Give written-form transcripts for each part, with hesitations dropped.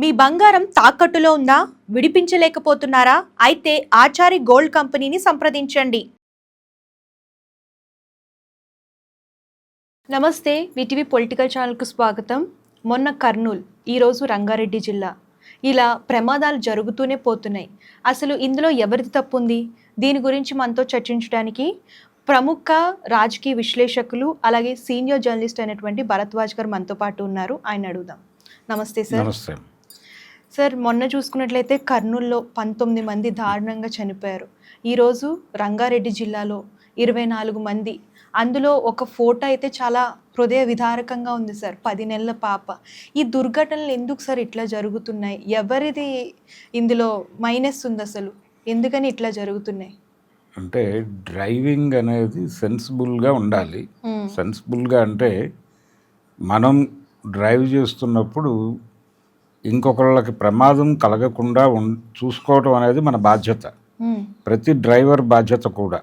మీ బంగారం తాకట్టులో ఉందా? విడిపించలేకపోతున్నారా? అయితే ఆచారి గోల్డ్ కంపెనీని సంప్రదించండి. నమస్తే, విటివి పొలిటికల్ ఛానల్కు స్వాగతం. మొన్న కర్నూలు, ఈరోజు రంగారెడ్డి జిల్లా, ఇలా ప్రమాదాలు జరుగుతూనే పోతున్నాయి. అసలు ఇందులో ఎవరిది తప్పు ఉంది? దీని గురించి మనతో చర్చించడానికి ప్రముఖ రాజకీయ విశ్లేషకులు అలాగే సీనియర్ జర్నలిస్ట్ అయినటువంటి భరద్వాజ్ గారు మనతో పాటు ఉన్నారు. ఆయన అడుగుదాం. నమస్తే సార్. నమస్తే సార్, మొన్న చూసుకున్నట్లయితే కర్నూలులో 19 మంది దారుణంగా చనిపోయారు. ఈరోజు రంగారెడ్డి జిల్లాలో 24 మంది. అందులో ఒక ఫోటో అయితే చాలా హృదయ విదారకంగా ఉంది సార్, 10 నెలల పాప. ఈ దుర్ఘటనలు ఎందుకు సార్ ఇట్లా జరుగుతున్నాయి? ఎవరిది ఇందులో మైనస్ ఉంది? అసలు ఎందుకని ఇట్లా జరుగుతున్నాయి? అంటే డ్రైవింగ్ అనేది సెన్సిబుల్గా ఉండాలి. సెన్సిబుల్గా అంటే మనం డ్రైవ్ చేస్తున్నప్పుడు ఇంకొకళ్ళకి ప్రమాదం కలగకుండా చూసుకోవటం అనేది మన బాధ్యత, ప్రతి డ్రైవర్ బాధ్యత కూడా.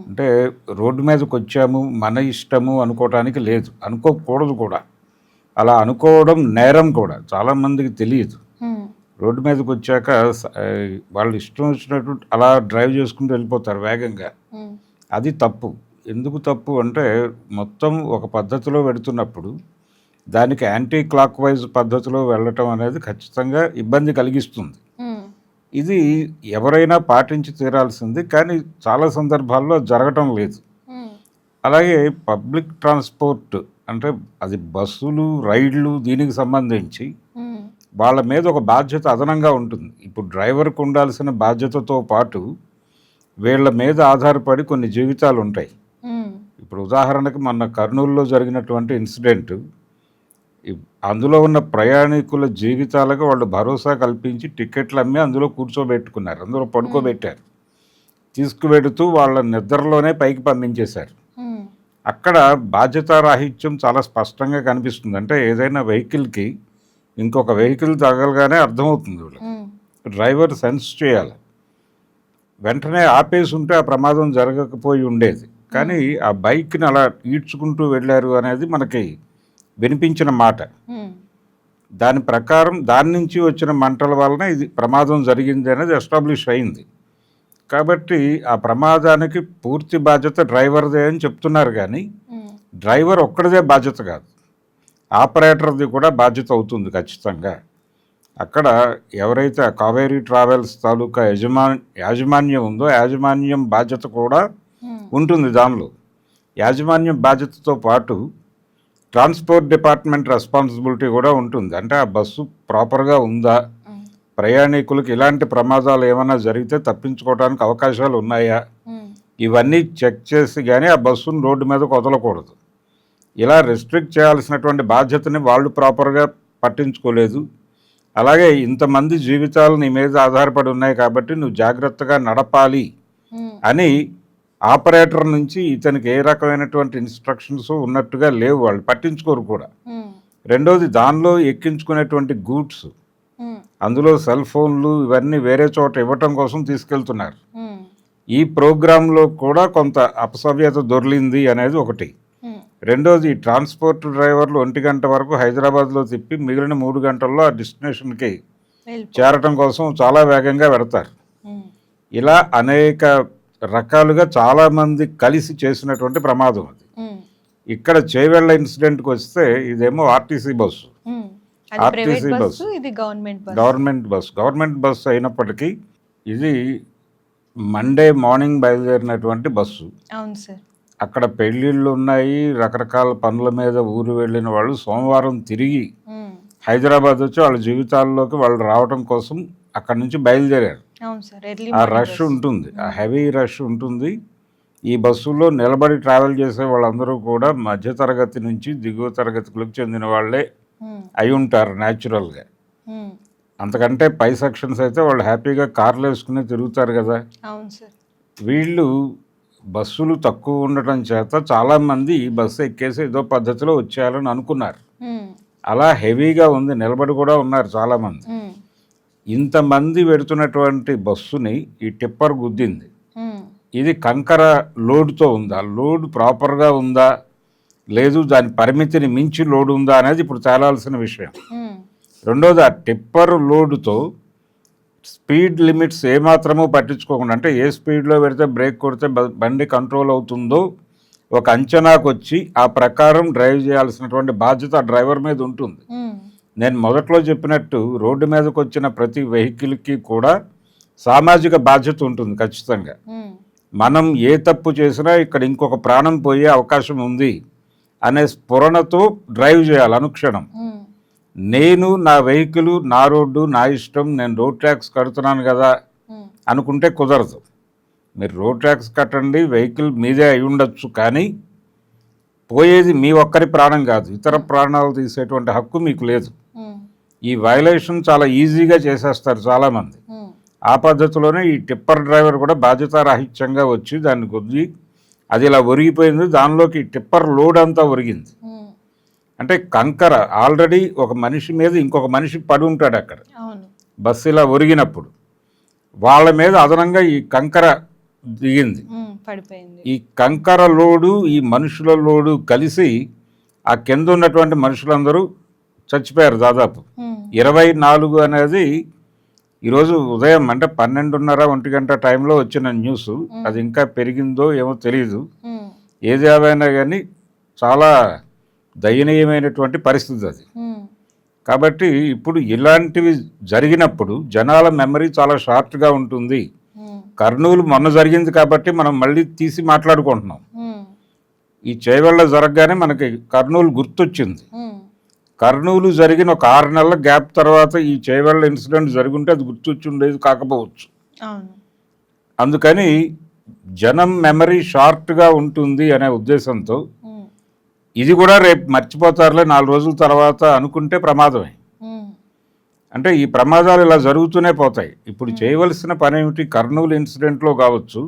అంటే రోడ్డు మీదకి వచ్చాము మన ఇష్టము అనుకోవటానికి లేదు, అనుకోకూడదు కూడా. అలా అనుకోవడం నేరం కూడా, చాలామందికి తెలియదు. రోడ్డు మీదకి వచ్చాక వాళ్ళు ఇష్టం వచ్చినట్టు అలా డ్రైవ్ చేసుకుంటూ వెళ్ళిపోతారు వేగంగా. అది తప్పు. ఎందుకు తప్పు అంటే మొత్తం ఒక పద్ధతిలో వెళుతున్నప్పుడు దానికి యాంటీ క్లాక్ వైజ్ పద్ధతిలో వెళ్ళటం అనేది ఖచ్చితంగా ఇబ్బంది కలిగిస్తుంది. ఇది ఎవరైనా పాటించి తీరాల్సింది, కానీ చాలా సందర్భాల్లో జరగటం లేదు. అలాగే పబ్లిక్ ట్రాన్స్పోర్ట్ అంటే అది బస్సులు, రైళ్లు, దీనికి సంబంధించి వాళ్ళ మీద ఒక బాధ్యత అదనంగా ఉంటుంది. ఇప్పుడు డ్రైవర్కు ఉండాల్సిన బాధ్యతతో పాటు వీళ్ళ మీద ఆధారపడి కొన్ని జీవితాలు ఉంటాయి. ఇప్పుడు ఉదాహరణకు మొన్న కర్నూలులో జరిగినటువంటి ఇన్సిడెంట్, అందులో ఉన్న ప్రయాణికుల జీవితాలకు వాళ్ళు భరోసా కల్పించి టికెట్లు అమ్మి అందులో కూర్చోబెట్టుకున్నారు, అందులో పడుకోబెట్టారు. తీసుకువెడుతూ వాళ్ళ నిద్రలోనే పైకి పంపించేశారు. అక్కడ బాధ్యతారాహిత్యం చాలా స్పష్టంగా కనిపిస్తుంది. అంటే ఏదైనా వెహికల్కి ఇంకొక వెహికల్ తగలగానే అర్థమవుతుంది వీళ్ళకి. డ్రైవర్ సెన్స్ చేయాలి. వెంటనే ఆపేసి ఉంటే ఆ ప్రమాదం జరగకపోయి ఉండేది. కానీ ఆ బైక్ని అలా ఈడ్చుకుంటూ వెళ్ళారు అనేది మనకి వినిపించిన మాట. దాని ప్రకారం దాని నుంచి వచ్చిన మంటల వలన ఇది ప్రమాదం జరిగింది అనేది ఎస్టాబ్లిష్ అయింది. కాబట్టి ఆ ప్రమాదానికి పూర్తి బాధ్యత డ్రైవర్దే అని చెప్తున్నారు, కానీ డ్రైవర్ ఒక్కడిదే బాధ్యత కాదు, ఆపరేటర్ది కూడా బాధ్యత అవుతుంది ఖచ్చితంగా. అక్కడ ఎవరైతే ఆ కావేరీ ట్రావెల్స్ తాలూకా యాజమాన్యం ఉందో యాజమాన్యం బాధ్యత కూడా ఉంటుంది. దానిలో యాజమాన్యం బాధ్యతతో పాటు ట్రాన్స్పోర్ట్ డిపార్ట్మెంట్ రెస్పాన్సిబిలిటీ కూడా ఉంటుంది. అంటే ఆ బస్సు ప్రాపర్గా ఉందా, ప్రయాణికులకు ఇలాంటి ప్రమాదాలు ఏమైనా జరిగితే తప్పించుకోవడానికి అవకాశాలు ఉన్నాయా, ఇవన్నీ చెక్ చేసి కానీ ఆ బస్సును రోడ్డు మీదకు వదలకూడదు. ఇలా రెస్ట్రిక్ట్ చేయాల్సినటువంటి బాధ్యతని వాళ్ళు ప్రాపర్గా పట్టించుకోలేదు. అలాగే ఇంతమంది జీవితాలు నీ మీద ఆధారపడి ఉన్నాయి కాబట్టి నువ్వు జాగ్రత్తగా నడపాలి అని ఆపరేటర్ నుంచి ఇతనికి ఏ రకమైనటువంటి ఇన్స్ట్రక్షన్స్ ఉన్నట్టుగా లేవు, వాళ్ళు పట్టించుకోరు కూడా. రెండోది, దానిలో ఎక్కించుకునేటువంటి గూడ్స్, అందులో సెల్ ఫోన్లు ఇవన్నీ వేరే చోట ఇవ్వటం కోసం తీసుకెళ్తున్నారు. ఈ ప్రోగ్రాంలో కూడా కొంత అపసవ్యత దొర్లింది అనేది ఒకటి. రెండోది, ట్రాన్స్పోర్ట్ డ్రైవర్లు 1 గంట వరకు హైదరాబాద్లో తిప్పి మిగిలిన 3 గంటల్లో ఆ డెస్టినేషన్కి చేరటం కోసం చాలా వేగంగా పెడతారు. ఇలా అనేక రకాలుగా చాలామంది కలిసి చేసినటువంటి ప్రమాదం అది. ఇక్కడ చేవెళ్ళ ఇన్సిడెంట్కి వస్తే ఇదేమో RTC bus, RTC bus, government bus అయినప్పటికీ ఇది మండే మార్నింగ్ బయలుదేరినటువంటి బస్సు. అక్కడ పెళ్ళిళ్ళు ఉన్నాయి, రకరకాల పనుల మీద ఊరు వెళ్ళిన వాళ్ళు సోమవారం తిరిగి హైదరాబాద్ వచ్చి వాళ్ళ జీవితాల్లోకి వాళ్ళు రావడం కోసం అక్కడ నుంచి బయలుదేరారు. ఆ రష్ ఉంటుంది, ఆ హెవీ రష్ ఉంటుంది. ఈ బస్సులో నిలబడి ట్రావెల్ చేసే వాళ్ళందరూ కూడా మధ్యతరగతి నుంచి దిగువ తరగతికి చెందిన వాళ్ళే అయి ఉంటారు న్యాచురల్గా. అంతకంటే పై సెక్షన్స్ అయితే వాళ్ళు హ్యాపీగా కార్లు వేసుకుని తిరుగుతారు కదా. వీళ్ళు బస్సులు తక్కువ ఉండటం చేత చాలామంది ఈ బస్సు ఎక్కేసి ఏదో పద్ధతిలో వచ్చేయాలని అనుకున్నారు. అలా హెవీగా ఉంది, నిలబడి కూడా ఉన్నారు చాలామంది. ఇంతమంది పెడుతున్నటువంటి బస్సుని ఈ టిప్పర్ గుద్దింది. ఇది కంకర లోడ్తో ఉందా, లోడ్ ప్రాపర్గా ఉందా, లేదు దాని పరిమితిని మించి లోడ్ ఉందా అనేది ఇప్పుడు తేలాల్సిన విషయం. రెండోది ఆ టిప్పర్ లోడుతో స్పీడ్ లిమిట్స్ ఏమాత్రమూ పట్టించుకోకుండా, అంటే ఏ స్పీడ్లో పెడితే బ్రేక్ కొడితే బండి కంట్రోల్ అవుతుందో ఒక అంచనాకు వచ్చి ఆ ప్రకారం డ్రైవ్ చేయాల్సినటువంటి బాధ్యత ఆ డ్రైవర్ మీద ఉంటుంది. నేను మొదట్లో చెప్పినట్టు రోడ్డు మీదకి వచ్చిన ప్రతి వెహికల్కి కూడా సామాజిక బాధ్యత ఉంటుంది ఖచ్చితంగా. మనం ఏ తప్పు చేసినా ఇక్కడ ఇంకొక ప్రాణం పోయే అవకాశం ఉంది అనే స్ఫురణతో డ్రైవ్ చేయాలి అనుక్షణం. నేను నా వెహికల్, నా రోడ్డు, నా ఇష్టం, నేను రోడ్ ట్యాక్స్ కడుతున్నాను కదా అనుకుంటే కుదరదు. మీరు రోడ్ ట్యాక్స్ కట్టండి, వెహికల్ మీదే అయి ఉండొచ్చు, కానీ పోయేది మీ ఒక్కరి ప్రాణం కాదు, ఇతర ప్రాణాలు తీసేటువంటి హక్కు మీకు లేదు. ఈ వైలేషన్ చాలా ఈజీగా చేసేస్తారు చాలామంది. ఆ పద్ధతిలోనే ఈ టిప్పర్ డ్రైవర్ కూడా బాధ్యతారాహిత్యంగా వచ్చి దాన్ని కొద్ది అది ఇలా ఒరిగిపోయింది, దానిలోకి టిప్పర్ లోడ్ అంతా ఒరిగింది. అంటే కంకర ఆల్రెడీ ఒక మనిషి మీద ఇంకొక మనిషి పడి ఉంటాడు అక్కడ, బస్సు ఇలా ఒరిగినప్పుడు వాళ్ళ మీద అదనంగా ఈ కంకర దిగింది. ఈ కంకర లోడు ఈ మనుషుల లోడు కలిసి ఆ కింద ఉన్నటువంటి మనుషులందరూ చచ్చిపోయారు. దాదాపు 24 అనేది ఈరోజు ఉదయం అంటే 12:30-1 గంట టైంలో వచ్చిన న్యూస్. అది ఇంకా పెరిగిందో ఏమో తెలియదు. ఏది ఏమైనా కానీ చాలా దయనీయమైనటువంటి పరిస్థితి అది. కాబట్టి ఇప్పుడు ఇలాంటివి జరిగినప్పుడు జనాల మెమరీ చాలా షార్ట్గా ఉంటుంది. కర్నూలు మొన్న జరిగింది కాబట్టి మనం మళ్ళీ తీసి మాట్లాడుకుంటున్నాం. ఈ చేవెళ్ళ జరగగానే మనకి కర్నూలు గుర్తొచ్చింది. కర్నూలు జరిగిన ఒక 6 నెలల గ్యాప్ తర్వాత ఈ చేవెళ్ళ ఇన్సిడెంట్ జరుగుంటే అది గుర్తొచ్చి ఉండేది కాకపోవచ్చు. అందుకని జనం మెమరీ షార్ట్గా ఉంటుంది అనే ఉద్దేశంతో ఇది కూడా రేపు మర్చిపోతారులే 4 రోజుల తర్వాత అనుకుంటే ప్రమాదమే. అంటే ఈ ప్రమాదాలు ఇలా జరుగుతూనే పోతాయి. ఇప్పుడు చేయవలసిన పని ఏమిటి? కర్నూలు ఇన్సిడెంట్లో కావచ్చు,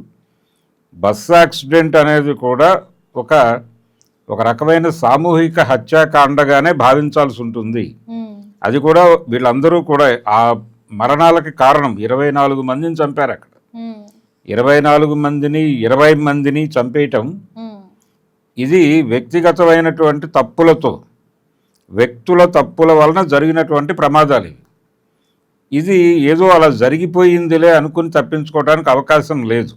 బస్సు యాక్సిడెంట్ అనేది కూడా ఒక రకమైన సామూహిక హత్యాకాండగానే భావించాల్సి ఉంటుంది. అది కూడా వీళ్ళందరూ కూడా ఆ మరణాలకి కారణం 24 మందిని చంపారు అక్కడ. 24 మందిని 20 మందిని చంపేయటం ఇది వ్యక్తిగతమైనటువంటి తప్పులతో, వ్యక్తుల తప్పుల వలన జరిగినటువంటి ప్రమాదాలు. ఇది ఏదో అలా జరిగిపోయిందిలే అనుకుని తప్పించుకోవడానికి అవకాశం లేదు.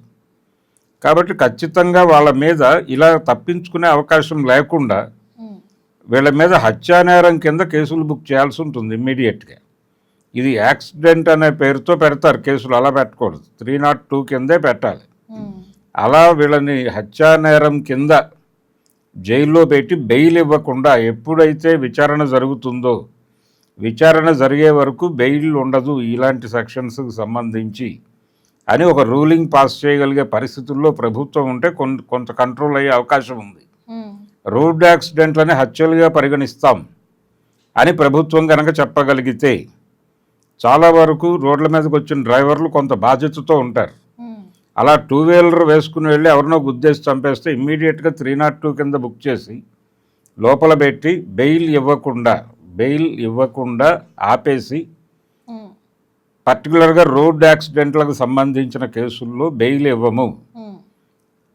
కాబట్టి ఖచ్చితంగా వాళ్ళ మీద ఇలా తప్పించుకునే అవకాశం లేకుండా వీళ్ళ మీద హత్యానేరం కింద కేసులు బుక్ చేయాల్సి ఉంటుంది ఇమ్మీడియట్గా. ఇది యాక్సిడెంట్ అనే పేరుతో పెడతారు కేసులు, అలా పెట్టకూడదు. 302 కిందే పెట్టాలి. అలా వీళ్ళని హత్యానేరం కింద జైల్లో పెట్టి బెయిల్ ఇవ్వకుండా, ఎప్పుడైతే విచారణ జరుగుతుందో విచారణ జరిగే వరకు బెయిల్ ఉండదు ఇలాంటి సెక్షన్స్కి సంబంధించి అని ఒక రూలింగ్ పాస్ చేయగలిగే పరిస్థితుల్లో ప్రభుత్వం ఉంటే కొంత కంట్రోల్ అయ్యే అవకాశం ఉంది. రోడ్ యాక్సిడెంట్లని హత్యలుగా పరిగణిస్తాం అని ప్రభుత్వం కనుక చెప్పగలిగితే చాలా వరకు రోడ్ల మీదకి వచ్చిన డ్రైవర్లు కొంత బాధ్యతతో ఉంటారు. అలా 2 వీలర్ వేసుకుని వెళ్ళి ఎవరినో గుద్దేసి చంపేస్తే ఇమ్మీడియట్గా 302 కింద బుక్ చేసి లోపల పెట్టి బెయిల్ ఇవ్వకుండా ఆపేసి, పర్టికులర్గా రోడ్ యాక్సిడెంట్లకు సంబంధించిన కేసుల్లో బెయిల్ ఇవ్వము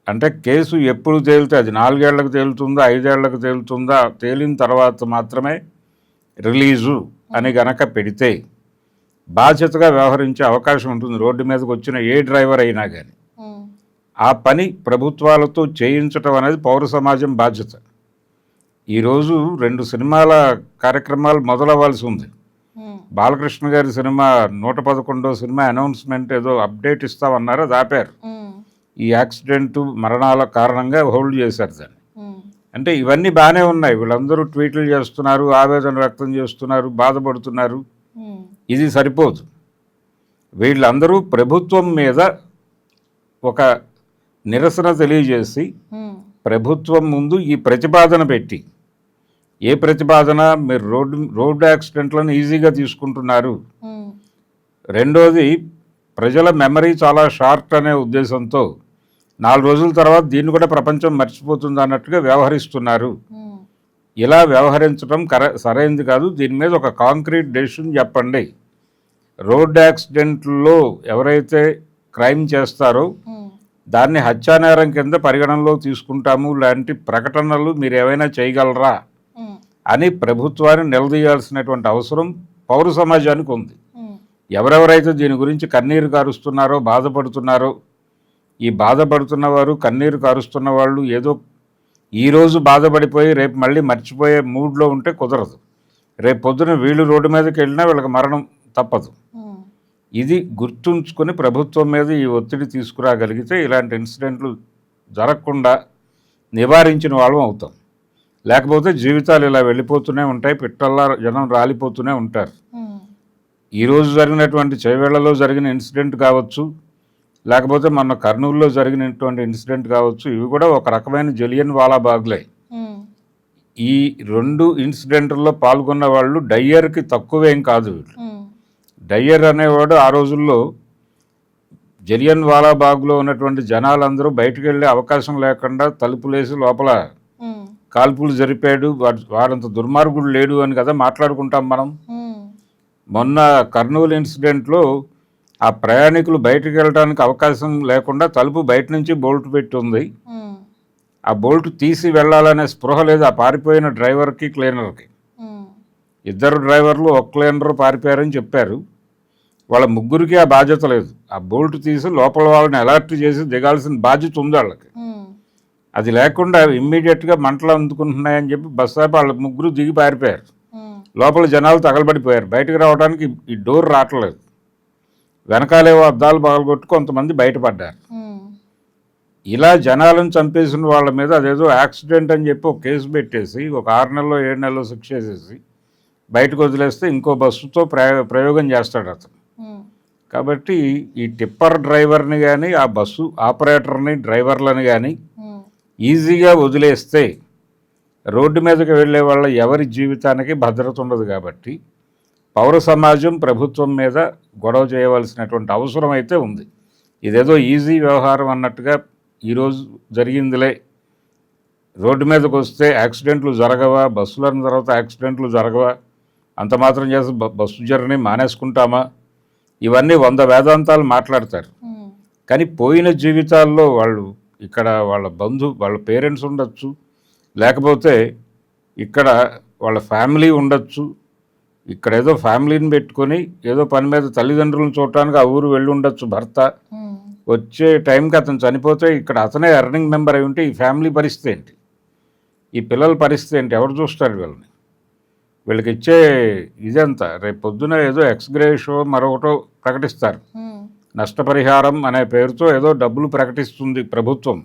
అంటే కేసు ఎప్పుడు తేలితే అది 4 ఏళ్లకు తేలుతుందా 5 ఏళ్లకు తేలుతుందా, తేలిన తర్వాత మాత్రమే రిలీజు అని గనక పెడితే బాధ్యతగా వ్యవహరించే అవకాశం ఉంటుంది రోడ్డు మీదకి వచ్చిన ఏ డ్రైవర్ అయినా కానీ. ఆ పని ప్రభుత్వాలతో చేయించటం అనేది పౌర సమాజం బాధ్యత. ఈరోజు 2 సినిమాల కార్యక్రమాలు మొదలవ్వాల్సి ఉంది. బాలకృష్ణ గారి సినిమా 111వ సినిమా అనౌన్స్మెంట్ ఏదో అప్డేట్ ఇస్తామన్నారు, అది ఆపారు. ఈ యాక్సిడెంట్ మరణాల కారణంగా హోల్డ్ చేశారు దాన్ని. అంటే ఇవన్నీ బాగానే ఉన్నాయి. వీళ్ళందరూ ట్వీట్లు చేస్తున్నారు, ఆవేదన వ్యక్తం చేస్తున్నారు, బాధపడుతున్నారు. ఇది సరిపోదు. వీళ్ళందరూ ప్రభుత్వం మీద ఒక నిరసన తెలియజేసి ప్రభుత్వం ముందు ఈ ప్రతిపాదన పెట్టి, ఏ ప్రతిపాదన? మీరు రోడ్డు యాక్సిడెంట్లను ఈజీగా తీసుకుంటున్నారు. రెండోది, ప్రజల మెమరీ చాలా షార్ట్ అనే ఉద్దేశంతో 4 రోజుల తర్వాత దీన్ని కూడా ప్రపంచం మర్చిపోతుంది అన్నట్టుగా వ్యవహరిస్తున్నారు. ఇలా వ్యవహరించడం సరైనది కాదు. దీని మీద ఒక కాంక్రీట్ డెసిషన్ చెప్పండి. రోడ్ యాక్సిడెంట్లో ఎవరైతే క్రైమ్ చేస్తారో దాన్ని హత్యానేరం కింద పరిగణనలో తీసుకుంటాము లాంటి ప్రకటనలు మీరు ఏమైనా చేయగలరా అని ప్రభుత్వాన్ని నిలదీయాల్సినటువంటి అవసరం పౌర సమాజానికి ఉంది. ఎవరెవరైతే దీని గురించి కన్నీరు కారుస్తున్నారో, బాధపడుతున్నారో, ఈ బాధపడుతున్న వారు, కన్నీరు కారుస్తున్న వాళ్ళు ఏదో ఈరోజు బాధపడిపోయి రేపు మళ్ళీ మర్చిపోయే మూడ్లో ఉంటే కుదరదు. రేపు పొద్దున వీళ్ళు రోడ్డు మీదకి వెళ్ళినా వీళ్ళకి మరణం తప్పదు. ఇది గుర్తుంచుకొని ప్రభుత్వం మీద ఈ ఒత్తిడి తీసుకురాగలిగితే ఇలాంటి ఇన్సిడెంట్లు జరగకుండా నివారించిన వాళ్ళం అవుతాం. లేకపోతే జీవితాలు ఇలా వెళ్ళిపోతూనే ఉంటాయి, పిట్టల్లా జనం రాలిపోతూనే ఉంటారు. ఈరోజు జరిగినటువంటి చేవేళ్లలో జరిగిన ఇన్సిడెంట్ కావచ్చు, లేకపోతే మన కర్నూలులో జరిగినటువంటి ఇన్సిడెంట్ కావచ్చు, ఇవి కూడా ఒక రకమైన జలియన్ వాలాబాగ్లే. ఈ 2 ఇన్సిడెంట్ల్లో పాల్గొన్న వాళ్ళు డయ్యర్కి తక్కువేం కాదు. వీళ్ళు డయ్యర్ అనేవాడు ఆ రోజుల్లో జలియన్ వాలాబాగ్లో ఉన్నటువంటి జనాలందరూ బయటకు వెళ్ళే అవకాశం లేకుండా తలుపులేసి లోపల కాల్పులు జరిపాడు, వాడంత దుర్మార్గుడు లేడు అని కదా మాట్లాడుకుంటాం మనం. మొన్న కర్నూలు ఇన్సిడెంట్లో ఆ ప్రయాణికులు బయటకు వెళ్ళడానికి అవకాశం లేకుండా తలుపు బయట నుంచి బోల్ట్ పెట్టి ఉంది. ఆ బోల్ట్ తీసి వెళ్ళాలనే స్పృహ లేదు ఆ పారిపోయిన డ్రైవర్కి, క్లీనర్కి. 2 డ్రైవర్లు, ఒక క్లీనర్ పారిపోయారని చెప్పారు. వాళ్ళ ముగ్గురికి ఆ బాధ్యత లేదు. ఆ బోల్ట్ తీసి లోపల వాళ్ళని అలర్ట్ చేసి దిగాల్సిన బాధ్యత ఉంది వాళ్ళకి. అది లేకుండా ఇమ్మీడియట్గా మంటలు అందుకుంటున్నాయని చెప్పి బస్ ఆపి వాళ్ళ ముగ్గురు దిగి పారిపోయారు. లోపల జనాలు తగలబడిపోయారు. బయటకు రావడానికి ఈ డోర్ రావట్లేదు. వెనకాలేవో అద్దాలు పగలగొట్టు కొంతమంది బయటపడ్డారు. ఇలా జనాలను చంపేసిన వాళ్ళ మీద అదేదో యాక్సిడెంట్ అని చెప్పి ఒక కేసు పెట్టేసి ఒక 6 నెలలో 7 నెలలో శిక్ష చేసేసి బయటకు వదిలేస్తే ఇంకో బస్సుతో ప్రయోగం చేస్తాడు అతను. కాబట్టి ఈ టిప్పర్ డ్రైవర్ని కానీ, ఆ బస్సు ఆపరేటర్ని, డ్రైవర్లని కానీ ఈజీగా వదిలేస్తే రోడ్డు మీదకి వెళ్ళే వాళ్ళ ఎవరి జీవితానికి భద్రత ఉండదు. కాబట్టి పౌర సమాజం ప్రభుత్వం మీద గొడవ చేయవలసినటువంటి అవసరం అయితే ఉంది. ఇదేదో ఈజీ వ్యవహారం అన్నట్టుగా ఈరోజు జరిగిందిలే, రోడ్డు మీదకి వస్తే యాక్సిడెంట్లు జరగవా, బస్సులు అన్న తర్వాత యాక్సిడెంట్లు జరగవా, అంత మాత్రం చేసి బస్సు జర్నీ మానేసుకుంటామా, ఇవన్నీ 100 వేదాంతాలు మాట్లాడతారు. కానీ పోయిన జీవితాల్లో వాళ్ళు ఇక్కడ వాళ్ళ పేరెంట్స్ ఉండొచ్చు, లేకపోతే ఇక్కడ వాళ్ళ ఫ్యామిలీ ఉండొచ్చు. ఇక్కడ ఏదో ఫ్యామిలీని పెట్టుకొని ఏదో పని మీద తల్లిదండ్రులను చూడటానికి ఆ ఊరు వెళ్ళి ఉండొచ్చు భర్త. వచ్చే టైంకి అతను చనిపోతే ఇక్కడ అతనే ఎర్నింగ్ మెంబర్ అయి ఉంటే ఈ ఫ్యామిలీ పరిస్థితి ఏంటి, ఈ పిల్లల పరిస్థితి ఏంటి, ఎవరు చూస్తారు వీళ్ళని? వీళ్ళకి ఇచ్చే ఇదంతా రేపు పొద్దున ఏదో ఎక్స్గ్రేషో మరొకటో ప్రకటిస్తారు. నష్టపరిహారం అనే పేరుతో ఏదో డబ్బులు ప్రకటిస్తుంది ప్రభుత్వం.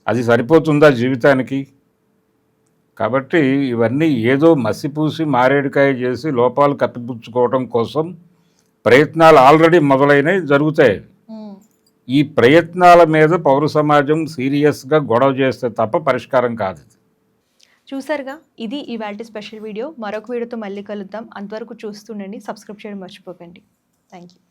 అది సరిపోతుందా జీవితానికి? కాబట్టి ఇవన్నీ ఏదో మసిపూసి మారేడుకాయ చేసి లోపాలు కప్పిపుచ్చుకోవడం కోసం ప్రయత్నాలు ఆల్రెడీ మొదలైనవి జరుగుతాయి. ఈ ప్రయత్నాల మీద పౌర సమాజం సీరియస్గా గొడవ చేస్తే తప్ప పరిష్కారం కాదు. చూసారుగా, ఇది ఇవాల్టి స్పెషల్ వీడియో. మరొక వీడియోతో మళ్ళీ కలుద్దాం. అంతవరకు చూస్తుండండి, సబ్స్క్రైబ్ చేయడం మర్చిపోకండి. Thank you.